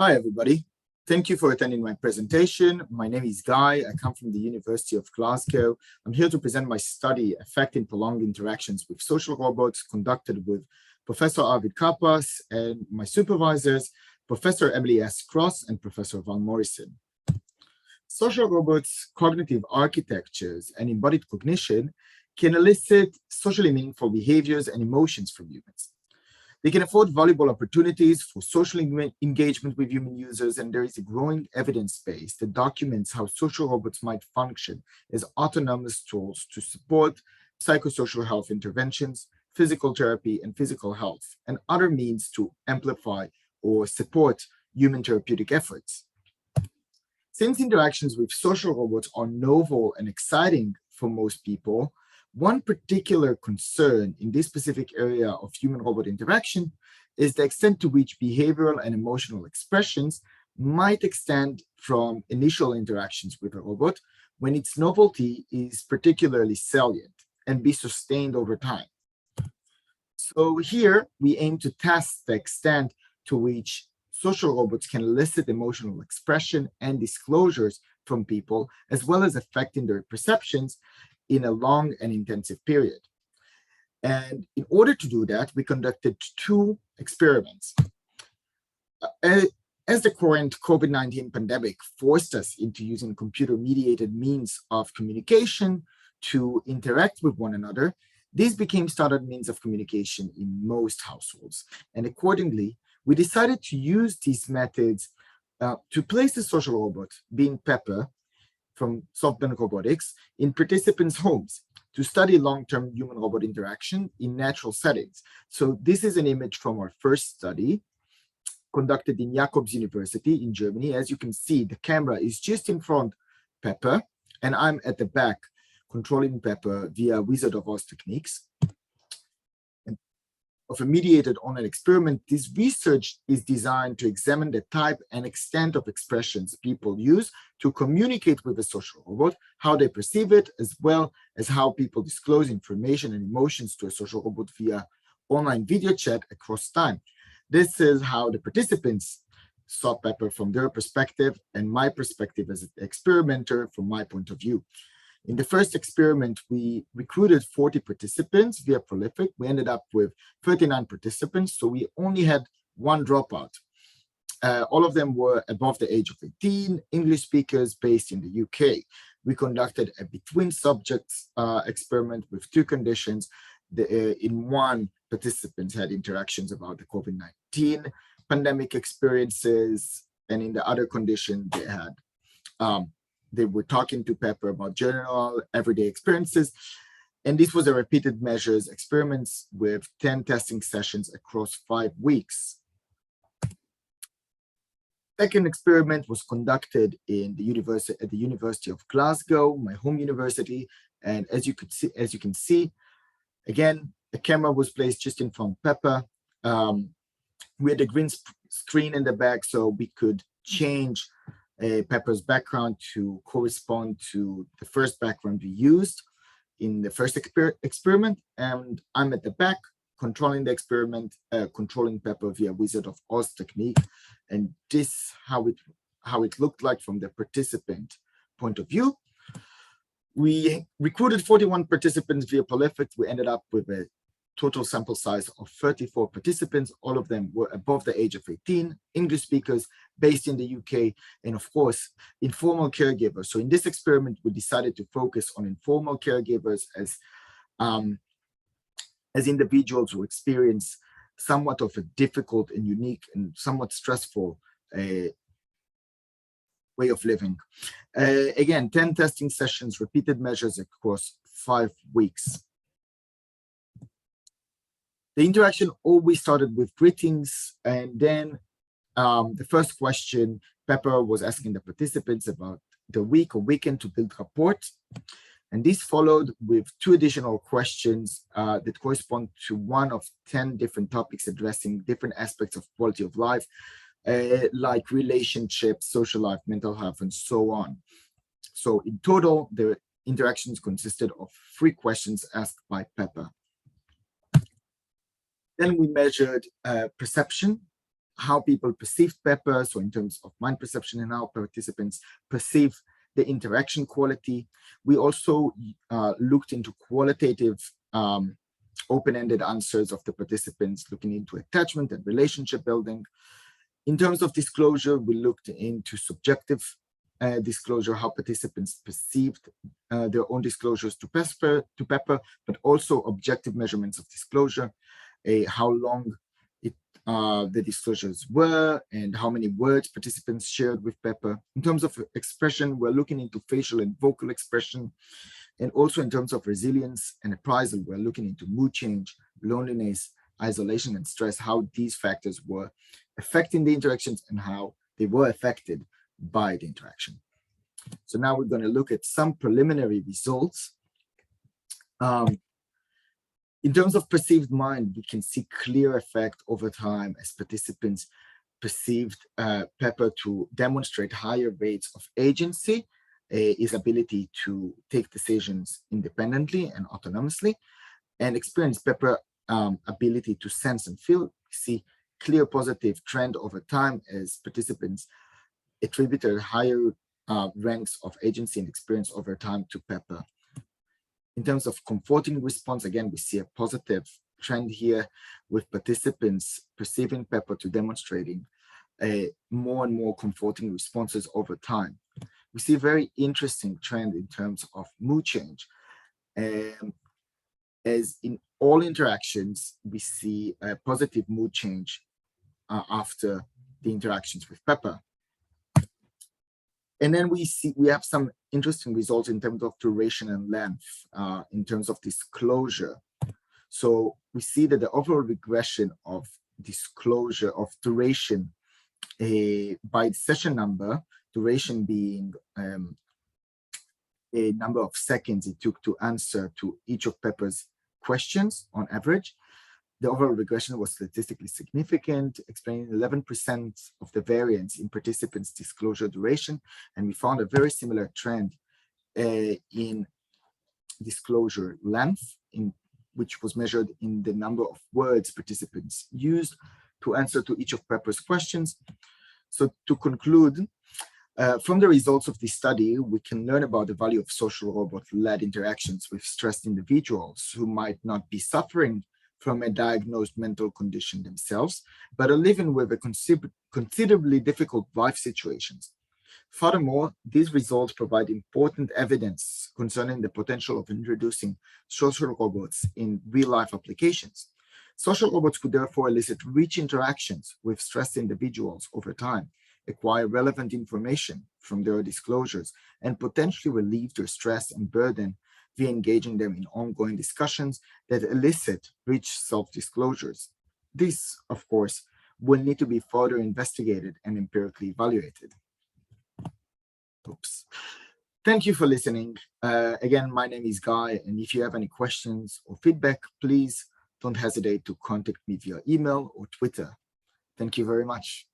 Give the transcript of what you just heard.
Hi, everybody. Thank you for attending my presentation. My name is Guy. I come from the University of Glasgow. I'm here to present my study, Affecting Prolonged Interactions with Social Robots, conducted with Professor Arvid Karpas and my supervisors, Professor Emily S. Cross and Professor Val Morrison. Social robots, cognitive architectures, and embodied cognition can elicit socially meaningful behaviors and emotions from humans. They can afford valuable opportunities for social engagement with human users, and there is a growing evidence base that documents how social robots might function as autonomous tools to support psychosocial health interventions, physical therapy and physical health, and other means to amplify or support human therapeutic efforts. Since interactions with social robots are novel and exciting for most people, one particular concern in this specific area of human-robot interaction is the extent to which behavioral and emotional expressions might extend from initial interactions with a robot when its novelty is particularly salient and be sustained over time. So here we aim to test the extent to which social robots can elicit emotional expression and disclosures from people, as well as affecting their perceptions in a long and intensive period. And in order to do that, we conducted two experiments. As the current COVID-19 pandemic forced us into using computer-mediated means of communication to interact with one another, these became standard means of communication in most households. And accordingly, we decided to use these methods to place the social robot, being Pepper, from SoftBank Robotics, in participants' homes to study long-term human-robot interaction in natural settings. So this is an image from our first study conducted in Jacobs University in Germany. As you can see, the camera is just in front of Pepper, and I'm at the back controlling Pepper via Wizard of Oz techniques. Of a mediated online experiment, this research is designed to examine the type and extent of expressions people use to communicate with a social robot, how they perceive it, as well as how people disclose information and emotions to a social robot via online video chat across time. This is how the participants saw Pepper from their perspective and my perspective as an experimenter from my point of view. In the first experiment, we recruited 40 participants via Prolific. We ended up with 39 participants, so we only had one dropout. All of them were above the age of 18, English speakers based in the UK. We conducted a between subjects experiment with two conditions. In one, participants had interactions about the COVID-19 pandemic experiences, and in the other condition, they were talking to Pepper about general everyday experiences. And this was a repeated measures experiments with 10 testing sessions across 5 weeks. Second experiment was conducted in the university at the University of Glasgow, my home university. And as you can see, again, the camera was placed just in front of Pepper. We had a green screen in the back, so we could change Pepper's background to correspond to the first background we used in the first experiment. And I'm at the back controlling the experiment, controlling Pepper via Wizard of Oz technique. And this how it looked like from the participant point of view. We recruited 41 participants via Prolific. We ended up with a total sample size of 34 participants. All of them were above the age of 18, English speakers based in the UK, and of course, informal caregivers. So in this experiment, we decided to focus on informal caregivers as individuals who experience somewhat of a difficult and unique and somewhat stressful way of living. Again, 10 testing sessions, repeated measures across 5 weeks. The interaction always started with greetings, and then the first question, Pepper was asking the participants about the week or weekend to build rapport. And this followed with 2 additional questions that correspond to one of 10 different topics addressing different aspects of quality of life, like relationships, social life, mental health, and so on. So in total, the interactions consisted of 3 questions asked by Pepper. Then we measured perception how people perceived Pepper, so in terms of mind perception and how participants perceive the interaction quality. We also looked into qualitative open-ended answers of the participants, looking into attachment and relationship building. In terms of disclosure, we looked into subjective disclosure, how participants perceived their own disclosures to Pepper, but also objective measurements of disclosure, how long the disclosures were, and how many words participants shared with Pepper. In terms of expression, we're looking into facial and vocal expression. And also in terms of resilience and appraisal, we're looking into mood change, loneliness, isolation, and stress, how these factors were affecting the interactions and how they were affected by the interaction. So now we're going to look at some preliminary results. In terms of perceived mind, we can see clear effect over time as participants perceived Pepper to demonstrate higher rates of agency, his ability to take decisions independently and autonomously, and experience Pepper ability to sense and feel. We see clear positive trend over time as participants attributed higher ranks of agency and experience over time to Pepper. In terms of comforting response, again, we see a positive trend here with participants perceiving Pepper to demonstrating more and more comforting responses over time. We see a very interesting trend in terms of mood change. As in all interactions, we see a positive mood change after the interactions with Pepper. And then we have some interesting results in terms of duration and length, in terms of disclosure. So we see that the overall regression of disclosure of duration by session number, duration being a number of seconds it took to answer to each of Pepper's questions on average. The overall regression was statistically significant, explaining 11% of the variance in participants' disclosure duration. And we found a very similar trend in disclosure length, which was measured in the number of words participants used to answer to each of Pepper's questions. So to conclude, from the results of this study, we can learn about the value of social robot-led interactions with stressed individuals who might not be suffering from a diagnosed mental condition themselves, but are living with a considerably difficult life situations. Furthermore, these results provide important evidence concerning the potential of introducing social robots in real-life applications. Social robots could therefore elicit rich interactions with stressed individuals over time, acquire relevant information from their disclosures, and potentially relieve their stress and burden via engaging them in ongoing discussions that elicit rich self-disclosures. This, of course, will need to be further investigated and empirically evaluated. Oops. Thank you for listening. Again, my name is Guy, and if you have any questions or feedback, please don't hesitate to contact me via email or Twitter. Thank you very much.